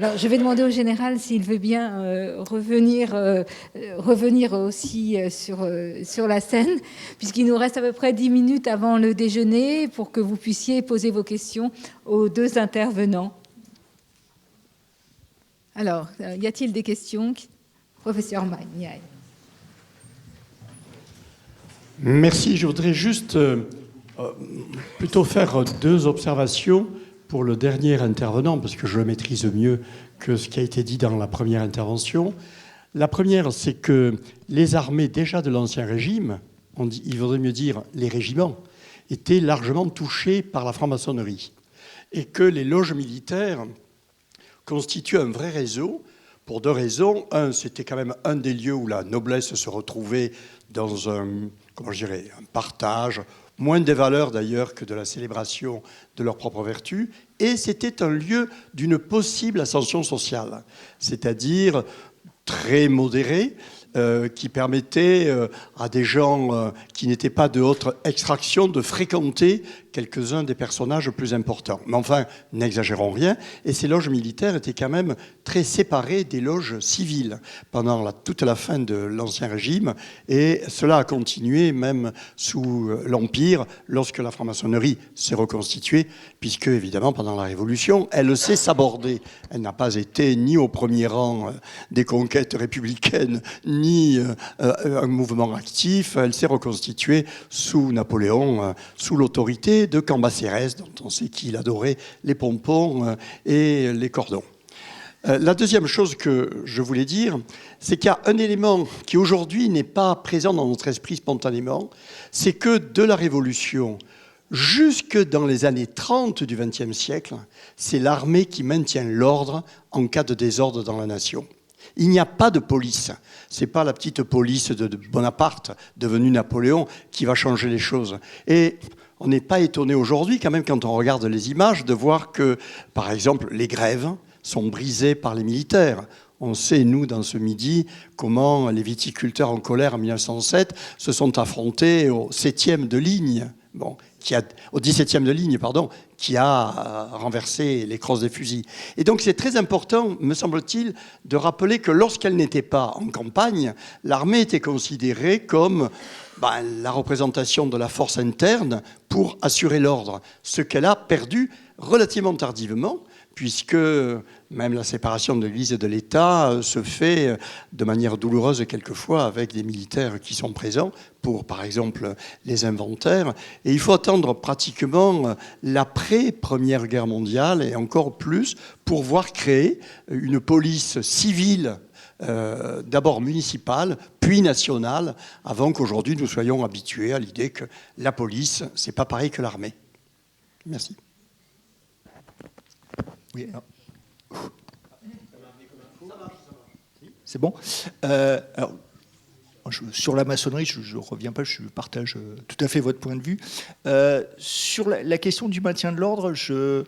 Alors, je vais demander au général s'il veut bien revenir aussi sur la scène, puisqu'il nous reste à peu près 10 minutes avant le déjeuner pour que vous puissiez poser vos questions aux deux intervenants. Alors, y a-t-il des questions? Professeur Magnaï. Merci. Je voudrais juste plutôt faire deux observations pour le dernier intervenant, parce que je le maîtrise mieux que ce qui a été dit dans la première intervention. La première, c'est que les armées déjà de l'Ancien Régime, il vaudrait mieux dire les régiments, étaient largement touchés par la franc-maçonnerie. Et que les loges militaires constituent un vrai réseau pour deux raisons. Un, c'était quand même un des lieux où la noblesse se retrouvait dans un partage, moins des valeurs d'ailleurs que de la célébration de leurs propres vertus, et c'était un lieu d'une possible ascension sociale, c'est-à-dire très modérée, qui permettait à des gens qui n'étaient pas de haute extraction de fréquenter quelques-uns des personnages plus importants. Mais enfin, n'exagérons rien. Et ces loges militaires étaient quand même très séparées des loges civiles pendant toute la fin de l'Ancien Régime. Et cela a continué même sous l'Empire, lorsque la franc-maçonnerie s'est reconstituée, puisque, évidemment, pendant la Révolution, elle s'est sabordée. Elle n'a pas été ni au premier rang des conquêtes républicaines, ni un mouvement actif. Elle s'est reconstituée sous Napoléon, sous l'autorité de Cambacérès, dont on sait qu'il adorait les pompons et les cordons. La deuxième chose que je voulais dire, c'est qu'il y a un élément qui aujourd'hui n'est pas présent dans notre esprit spontanément, c'est que de la Révolution jusque dans les années 30 du XXe siècle, c'est l'armée qui maintient l'ordre en cas de désordre dans la nation. Il n'y a pas de police. Ce n'est pas la petite police de Bonaparte, devenue Napoléon, qui va changer les choses. Et on n'est pas étonné aujourd'hui, quand même, quand on regarde les images, de voir que, par exemple, les grèves sont brisées par les militaires. On sait, nous, dans ce midi, comment les viticulteurs en colère en 1907 se sont affrontés au 7e de ligne, au 17e de ligne, qui a renversé les crosses des fusils. Et donc c'est très important, me semble-t-il, de rappeler que lorsqu'elle n'était pas en campagne, l'armée était considérée comme la représentation de la force interne pour assurer l'ordre, ce qu'elle a perdu relativement tardivement, puisque même la séparation de l'Église et de l'État se fait de manière douloureuse quelquefois avec des militaires qui sont présents pour, par exemple, les inventaires. Et il faut attendre pratiquement l'après-Première Guerre mondiale et encore plus pour voir créer une police civile, d'abord municipale, puis nationale, avant qu'aujourd'hui nous soyons habitués à l'idée que la police, c'est pas pareil que l'armée. Merci. Oui, alors. C'est bon. Alors, sur la maçonnerie, je ne reviens pas, je partage tout à fait votre point de vue. Sur la question du maintien de l'ordre, je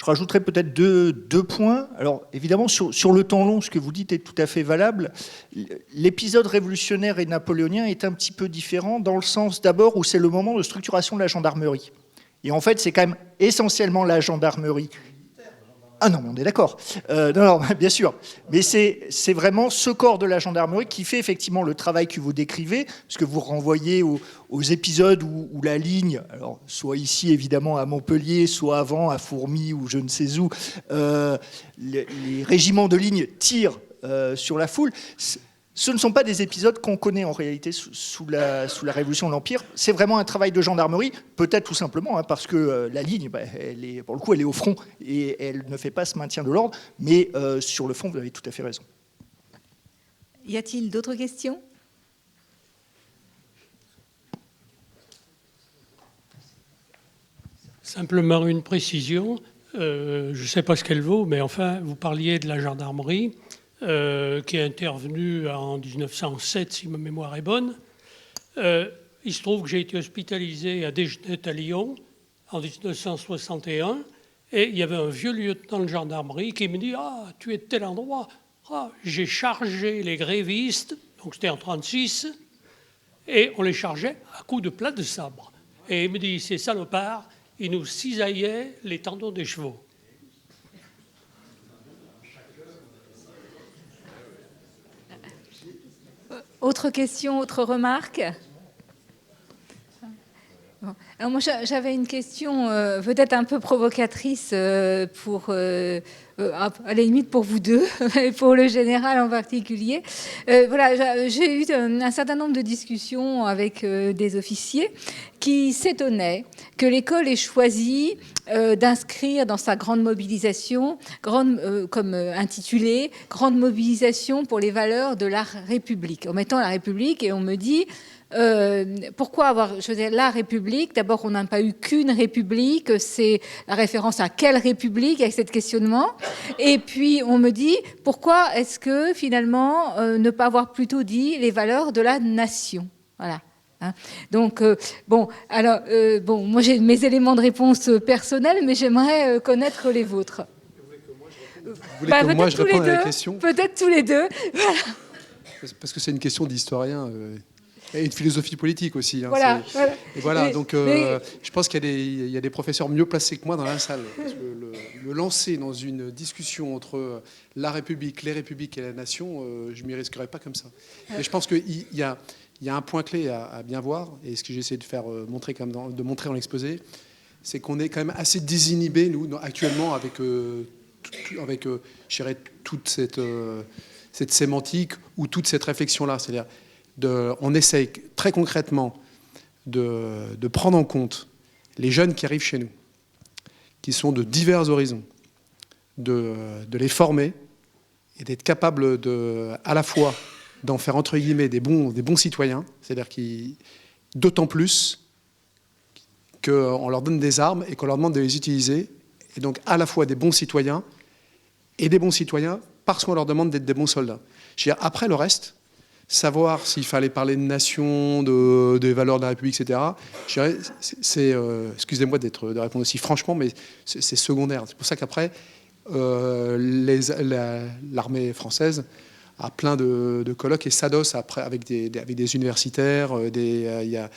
rajouterais peut-être deux points. Alors, évidemment, sur le temps long, ce que vous dites est tout à fait valable. L'épisode révolutionnaire et napoléonien est un petit peu différent, dans le sens d'abord où c'est le moment de structuration de la gendarmerie. Et en fait, c'est quand même essentiellement la gendarmerie. Ah non, mais on est d'accord. Non, bien sûr. Mais c'est vraiment ce corps de la gendarmerie qui fait effectivement le travail que vous décrivez, parce que vous renvoyez aux épisodes où la ligne, alors soit ici évidemment à Montpellier, soit avant à Fourmies ou je ne sais où, les régiments de ligne tirent sur la foule. Ce ne sont pas des épisodes qu'on connaît en réalité sous la Révolution de l'Empire. C'est vraiment un travail de gendarmerie, peut-être tout simplement parce que la ligne, pour le coup, elle est au front et elle ne fait pas ce maintien de l'ordre. Mais sur le fond, vous avez tout à fait raison. Y a-t-il d'autres questions ? Simplement une précision. Je ne sais pas ce qu'elle vaut, mais enfin, vous parliez de la gendarmerie. Qui est intervenu en 1907, si ma mémoire est bonne. Il se trouve que j'ai été hospitalisé à Desgenettes à Lyon en 1961, et il y avait un vieux lieutenant de gendarmerie qui me dit « Ah, tu es de tel endroit. Ah, j'ai chargé les grévistes, donc c'était en 1936, et on les chargeait à coups de plat de sabre. Et il me dit « Ces salopards, ils nous cisaillaient les tendons des chevaux. » Autre question, autre remarque? Bon. Alors moi, j'avais une question peut-être un peu provocatrice pour, à la limite pour vous deux, et pour le général en particulier. Voilà, j'ai eu un certain nombre de discussions avec des officiers qui s'étonnaient que l'école ait choisi d'inscrire dans sa grande mobilisation, comme intitulé, grande mobilisation pour les valeurs de la République, en mettant la République, et on me dit... pourquoi avoir, je veux dire, la République? D'abord, on n'a pas eu qu'une République, c'est la référence à quelle République avec cet questionnement. Et puis, on me dit, pourquoi est-ce que finalement, ne pas avoir plutôt dit les valeurs de la nation? Voilà. Hein. Donc, bon, alors, bon, moi j'ai mes éléments de réponse personnels, mais j'aimerais connaître les vôtres. Vous voulez que moi je réponde à la question? Peut-être tous les deux. Voilà. Parce que c'est une question d'historien. Et de philosophie politique aussi. Hein, voilà. Et voilà, donc je pense qu'il y a des professeurs mieux placés que moi dans la salle. Parce que le lancer dans une discussion entre la République, les républiques et la nation, je ne m'y risquerais pas comme ça. Mais je pense qu'il y a un point clé à bien voir, et ce que j'ai essayé de faire montrer dans l'exposé, c'est qu'on est quand même assez désinhibés, nous, actuellement, avec je dirais, toute cette sémantique ou toute cette réflexion-là. C'est-à-dire, on essaye très concrètement de prendre en compte les jeunes qui arrivent chez nous, qui sont de divers horizons, de les former et d'être capable à la fois d'en faire entre guillemets des bons citoyens, c'est-à-dire d'autant plus qu'on leur donne des armes et qu'on leur demande de les utiliser, et donc à la fois des bons citoyens et des bons citoyens parce qu'on leur demande d'être des bons soldats. Je veux dire, après le reste, savoir s'il fallait parler de nation, des valeurs de la République, etc. Je dirais, excusez-moi de répondre aussi franchement, mais c'est secondaire. C'est pour ça qu'après, l'armée française a plein de colloques et s'adosse après avec des universitaires. Il y a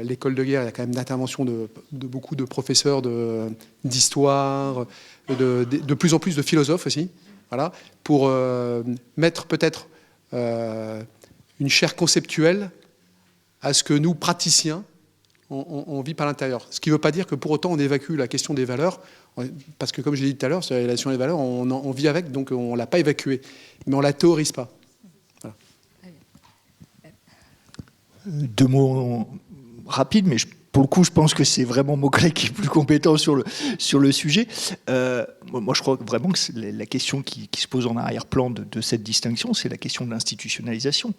l'école de guerre, il y a quand même d'intervention de beaucoup de professeurs d'histoire, de plus en plus de philosophes aussi, voilà, pour mettre peut-être une chair conceptuelle à ce que nous, praticiens, on vit par l'intérieur. Ce qui ne veut pas dire que pour autant on évacue la question des valeurs, parce que comme je l'ai dit tout à l'heure, sur la relation des valeurs, on vit avec, donc on ne l'a pas évacuée, mais on ne la théorise pas. Voilà. Deux mots rapides, mais pour le coup, je pense que c'est vraiment mon collègue qui est plus compétent sur le sujet. Moi, je crois vraiment que la question qui se pose en arrière-plan de cette distinction, c'est la question de l'institutionnalisation.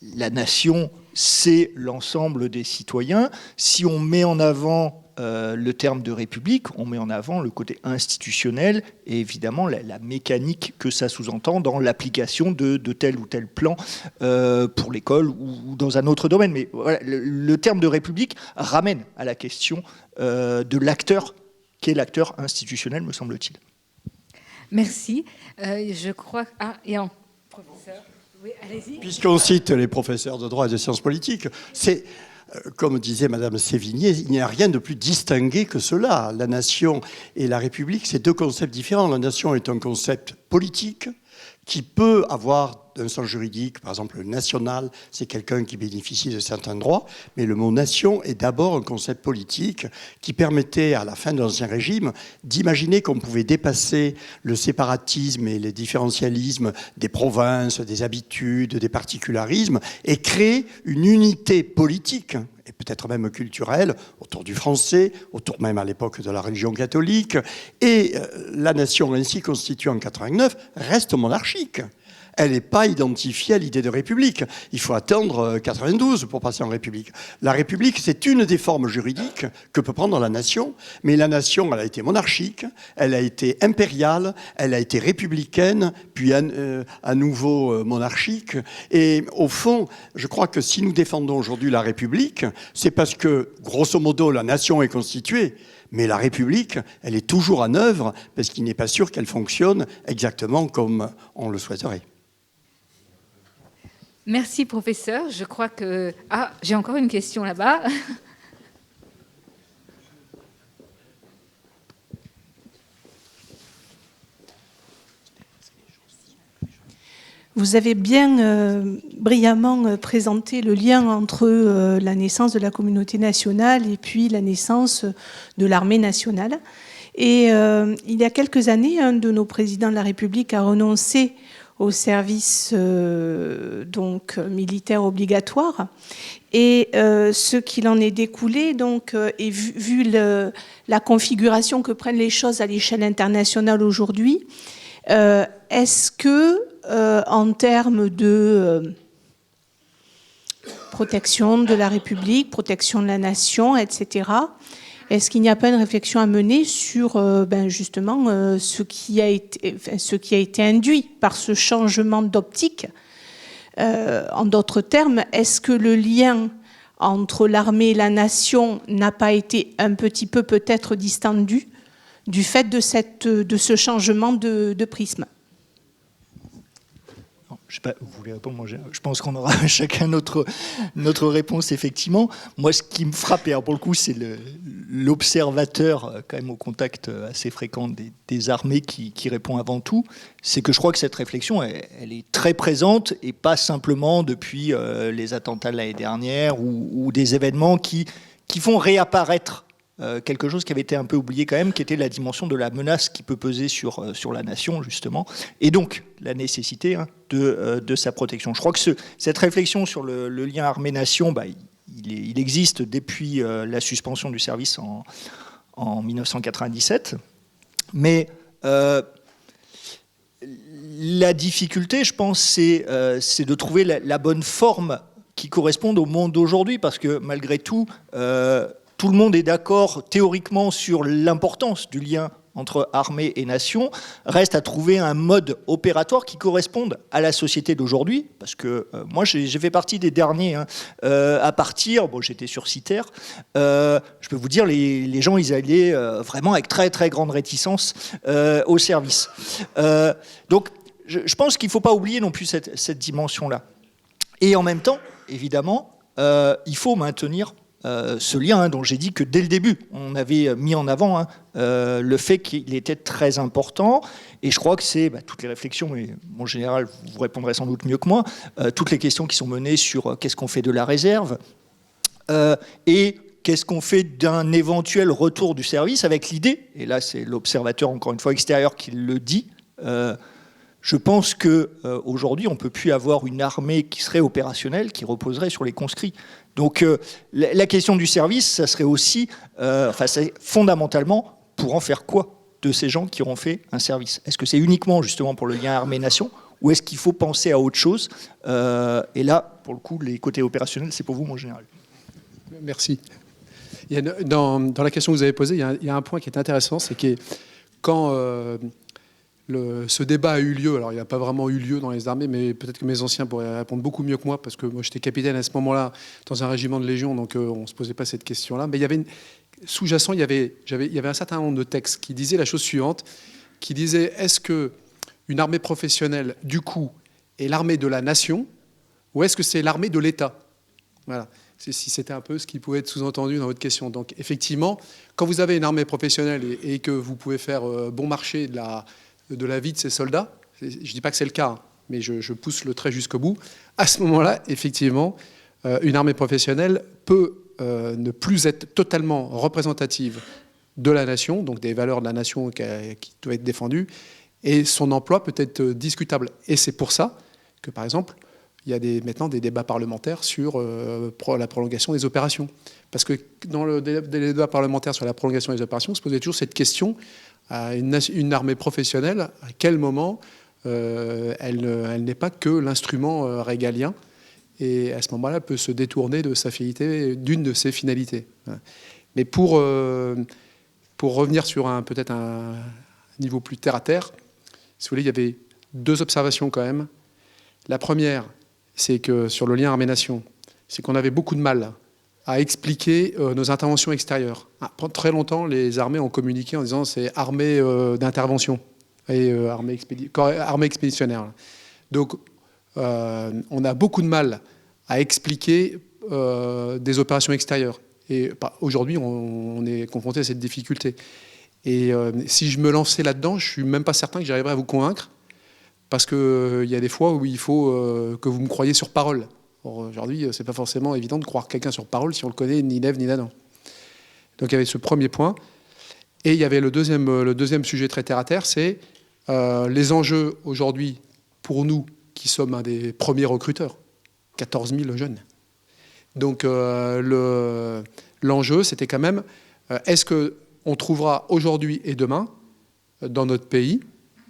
La nation, c'est l'ensemble des citoyens. Si on met en avant le terme de république, on met en avant le côté institutionnel et évidemment la mécanique que ça sous-entend dans l'application de tel ou tel plan pour l'école ou dans un autre domaine. Mais voilà, le terme de république ramène à la question de l'acteur, qui est l'acteur institutionnel, me semble-t-il. Merci. Je crois... Ah, et un professeur. Oui, allez-y. Puisqu'on cite les professeurs de droit et de sciences politiques, c'est... Comme disait Madame Sévigné, il n'y a rien de plus distingué que cela. La nation et la République, c'est deux concepts différents. La nation est un concept politique qui peut avoir un sens juridique. Par exemple, le national, c'est quelqu'un qui bénéficie de certains droits. Mais le mot nation est d'abord un concept politique qui permettait, à la fin de l'Ancien Régime, d'imaginer qu'on pouvait dépasser le séparatisme et les différentialismes des provinces, des habitudes, des particularismes, et créer une unité politique, et peut-être même culturelle, autour du français, autour même à l'époque de la religion catholique. Et la nation ainsi constituée en 89 reste monarchique. Elle n'est pas identifiée à l'idée de république. Il faut attendre 92 pour passer en république. La république, c'est une des formes juridiques que peut prendre la nation, mais la nation, elle a été monarchique, elle a été impériale, elle a été républicaine, puis à nouveau monarchique. Et au fond, je crois que si nous défendons aujourd'hui la république, c'est parce que, grosso modo, la nation est constituée, mais la République, elle est toujours en œuvre, parce qu'il n'est pas sûr qu'elle fonctionne exactement comme on le souhaiterait. Merci, professeur. Je crois que... Ah, j'ai encore une question là-bas. Vous avez bien brillamment présenté le lien entre la naissance de la communauté nationale et puis la naissance de l'armée nationale. Et il y a quelques années, un de nos présidents de la République a renoncé au service militaire obligatoire. Et ce qu'il en est découlé, donc, et vu la configuration que prennent les choses à l'échelle internationale aujourd'hui, est-ce que, en termes de protection de la République, protection de la nation, etc., est-ce qu'il n'y a pas une réflexion à mener sur justement ce qui a été induit par ce changement d'optique? En d'autres termes, est-ce que le lien entre l'armée et la nation n'a pas été un petit peu peut-être distendu du fait de ce changement de prisme? Je sais pas, vous voulez répondre? Moi, je pense qu'on aura chacun notre réponse, effectivement. Moi, ce qui me frappe, et pour le coup, c'est l'observateur, quand même au contact assez fréquent des armées qui répond avant tout, c'est que je crois que cette réflexion, elle est très présente, et pas simplement depuis les attentats de l'année dernière ou des événements qui font réapparaître quelque chose qui avait été un peu oublié quand même, qui était la dimension de la menace qui peut peser sur la nation, justement, et donc la nécessité de sa protection. Je crois que cette réflexion sur le lien armée-nation, il existe depuis la suspension du service en 1997, mais la difficulté, je pense, c'est de trouver la bonne forme qui corresponde au monde d'aujourd'hui, parce que malgré tout, tout le monde est d'accord théoriquement sur l'importance du lien entre armée et nation. Reste à trouver un mode opératoire qui corresponde à la société d'aujourd'hui, parce que moi j'ai fait partie des derniers à partir. Bon, j'étais sur CITER. Je peux vous dire, les gens, ils allaient vraiment avec très très grande réticence au service. Donc je pense qu'il ne faut pas oublier non plus cette dimension-là. Et en même temps, évidemment, il faut maintenir ce lien dont j'ai dit que dès le début, on avait mis en avant le fait qu'il était très important. Et je crois que c'est toutes les réflexions, et mon général, vous répondrez sans doute mieux que moi, toutes les questions qui sont menées sur qu'est-ce qu'on fait de la réserve et qu'est-ce qu'on fait d'un éventuel retour du service, avec l'idée, et là c'est l'observateur encore une fois extérieur qui le dit, je pense qu'aujourd'hui, on ne peut plus avoir une armée qui serait opérationnelle, qui reposerait sur les conscrits. Donc la question du service, ça serait aussi, c'est fondamentalement, pour en faire quoi de ces gens qui auront fait un service? Est-ce que c'est uniquement justement pour le lien armée-nation, ou est-ce qu'il faut penser à autre chose? Et là, pour le coup, les côtés opérationnels, c'est pour vous, mon général. Merci. Dans la question que vous avez posée, il y a un point qui est intéressant, c'est que quand ce débat a eu lieu, alors il n'a pas vraiment eu lieu dans les armées, mais peut-être que mes anciens pourraient répondre beaucoup mieux que moi, parce que moi j'étais capitaine à ce moment-là dans un régiment de Légion, donc on ne se posait pas cette question-là. Mais il y avait sous-jacent, il y avait un certain nombre de textes qui disaient la chose suivante, qui disaient: est-ce qu'une armée professionnelle, du coup, est l'armée de la nation, ou est-ce que c'est l'armée de l'État? Voilà. Si c'était un peu ce qui pouvait être sous-entendu dans votre question. Donc effectivement, quand vous avez une armée professionnelle et que vous pouvez faire bon marché de la vie de ces soldats, je ne dis pas que c'est le cas, mais je pousse le trait jusqu'au bout, à ce moment-là, effectivement, une armée professionnelle peut ne plus être totalement représentative de la nation, donc des valeurs de la nation qui doivent être défendues, et son emploi peut être discutable. Et c'est pour ça que, par exemple, il y a maintenant des débats parlementaires sur la prolongation des opérations. Parce que dans les débats parlementaires sur la prolongation des opérations, on se posait toujours cette question: à une armée professionnelle, à quel moment elle n'est pas que l'instrument régalien, et à ce moment-là, elle peut se détourner de sa finalité, d'une de ses finalités. Mais pour revenir sur peut-être un niveau plus terre-à-terre, si vous voulez, il y avait deux observations quand même. La première, c'est que sur le lien armée-nation, c'est qu'on avait beaucoup de mal à expliquer nos interventions extérieures. Pendant très longtemps, les armées ont communiqué en disant c'est armée d'intervention et armée expéditionnaire. Donc, on a beaucoup de mal à expliquer des opérations extérieures. Et aujourd'hui, on est confronté à cette difficulté. Et si je me lançais là-dedans, je ne suis même pas certain que j'arriverais à vous convaincre, parce qu'il y a des fois où il faut que vous me croyiez sur parole. Or, aujourd'hui, c'est pas forcément évident de croire quelqu'un sur parole si on le connaît ni d'Ève ni d'Adam. Donc il y avait ce premier point. Et il y avait le deuxième sujet très terre-à-terre, c'est les enjeux aujourd'hui pour nous qui sommes un des premiers recruteurs. 14 000 jeunes. Donc l'enjeu, c'était quand même, est-ce qu'on trouvera aujourd'hui et demain, dans notre pays,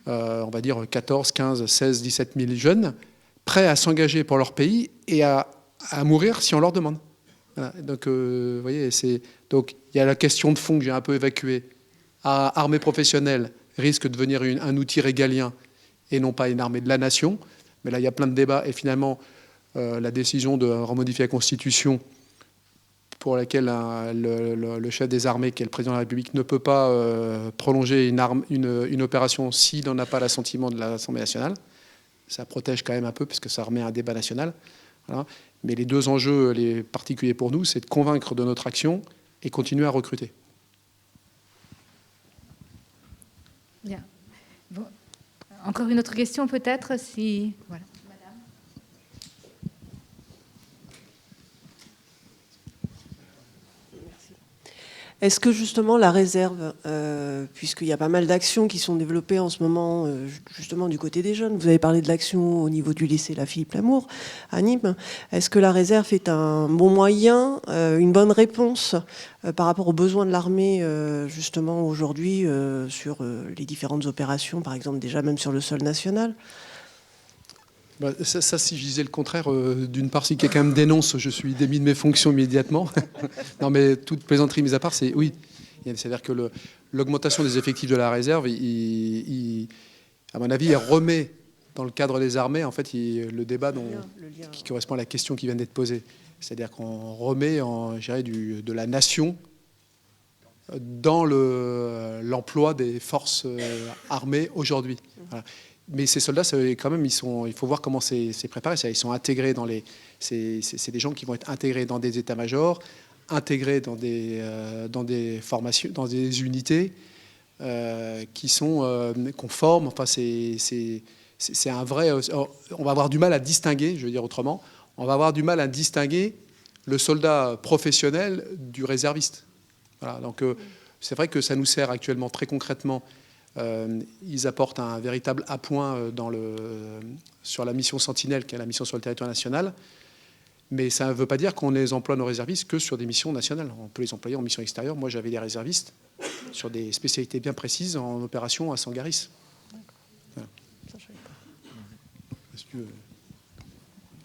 on va dire 14, 15, 16, 17 000 jeunes, prêts à s'engager pour leur pays et à mourir si on leur demande. Voilà. Donc, vous voyez, donc il y a la question de fond que j'ai un peu évacuée. Armée professionnelle risque de devenir un outil régalien et non pas une armée de la nation. Mais là, il y a plein de débats. Et finalement, la décision de remodifier la Constitution, pour laquelle le chef des armées, qui est le président de la République, ne peut pas prolonger une opération s'il n'en a pas l'assentiment de l'Assemblée nationale. Ça protège quand même un peu, puisque ça remet un débat national. Voilà. Mais les deux enjeux les particuliers pour nous, c'est de convaincre de notre action et continuer à recruter. Bien. Bon. Encore une autre question peut-être si... Voilà. Madame. Est-ce que justement la réserve, puisqu'il y a pas mal d'actions qui sont développées en ce moment, justement du côté des jeunes, vous avez parlé de l'action au niveau du lycée La Philippe Lamour à Nîmes, est-ce que la réserve est un bon moyen, une bonne réponse par rapport aux besoins de l'armée justement aujourd'hui sur les différentes opérations, par exemple déjà même sur le sol national ? Ça, si je disais le contraire, d'une part, si quelqu'un me dénonce, je suis démis de mes fonctions immédiatement. Non, mais toute plaisanterie mise à part, c'est oui. C'est-à-dire que l'augmentation des effectifs de la réserve, à mon avis, elle remet dans le cadre des armées, en fait, le débat qui correspond à la question qui vient d'être posée. C'est-à-dire qu'on remet, je dirais, de la nation dans l'emploi des forces armées aujourd'hui. Voilà. Mais ces soldats, quand même, il faut voir comment c'est préparé. Ils sont intégrés c'est des gens qui vont être intégrés dans des états-majors, intégrés dans des formations, dans des unités qui sont conformes. Enfin, c'est un vrai. On va avoir du mal à distinguer, je veux dire autrement. On va avoir du mal à distinguer le soldat professionnel du réserviste. Voilà. Donc, c'est vrai que ça nous sert actuellement très concrètement. Ils apportent un véritable appoint sur la mission Sentinelle, qui est la mission sur le territoire national. Mais ça ne veut pas dire qu'on les emploie, nos réservistes, que sur des missions nationales. On peut les employer en mission extérieure. Moi, j'avais des réservistes sur des spécialités bien précises en opération à Sangaris. Voilà. Ça, je savais pas. Est-ce que...